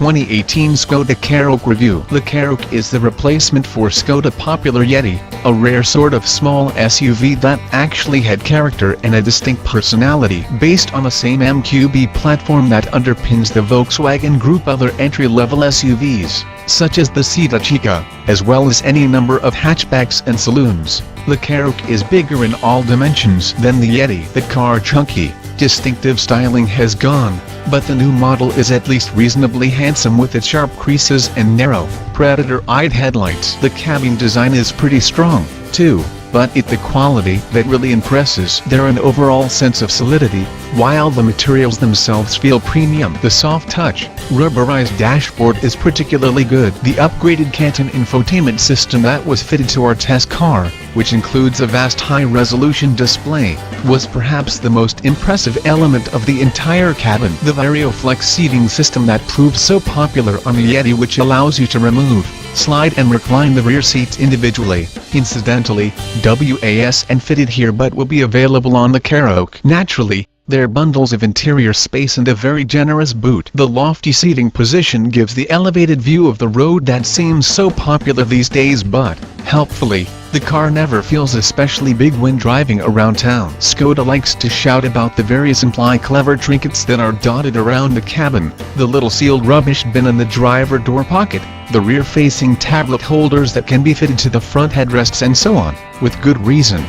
2018 Skoda Karoq review. The Karoq is the replacement for Skoda popular Yeti, a rare sort of small SUV that actually had character and a distinct personality. Based on the same MQB platform that underpins the Volkswagen Group other entry-level SUVs, such as the SEAT Ateca, as well as any number of hatchbacks and saloons. The Karoq is bigger in all dimensions than the Yeti. The car chunky, distinctive styling has gone, but the new model is at least reasonably handsome with its sharp creases and narrow, predator-eyed headlights. The cabin design is pretty strong, too, but it's the quality that really impresses. There's an overall sense of solidity, while the materials themselves feel premium. The soft-touch, rubberized dashboard is particularly good. The upgraded Canton infotainment system that was fitted to our test car, which includes a vast high-resolution display, was perhaps the most impressive element of the entire cabin. The VarioFlex seating system that proved so popular on the Yeti, which allows you to remove, slide and recline the rear seats individually, incidentally, WAS and fitted here but will be available on the Karoq. Naturally, there are bundles of interior space and a very generous boot. The lofty seating position gives the elevated view of the road that seems so popular these days, but, helpfully, the car never feels especially big when driving around town. Skoda likes to shout about the various and clever trinkets that are dotted around the cabin, the little sealed rubbish bin in the driver door pocket, the rear-facing tablet holders that can be fitted to the front headrests and so on, with good reason.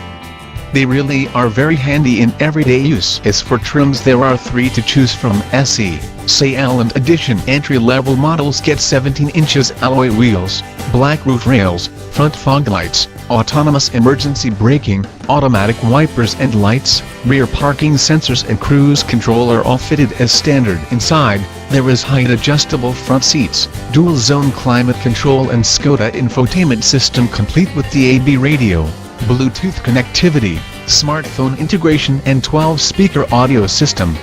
They really are very handy in everyday use. As for trims, there are 3 to choose from. SE, SEAT and Edition entry-level models get 17 inches alloy wheels, black roof rails, front fog lights, autonomous emergency braking, automatic wipers and lights, rear parking sensors and cruise control are all fitted as standard. Inside, there is height-adjustable front seats, dual-zone climate control and Skoda infotainment system complete with the AB radio, Bluetooth connectivity, smartphone integration and 12-speaker audio system.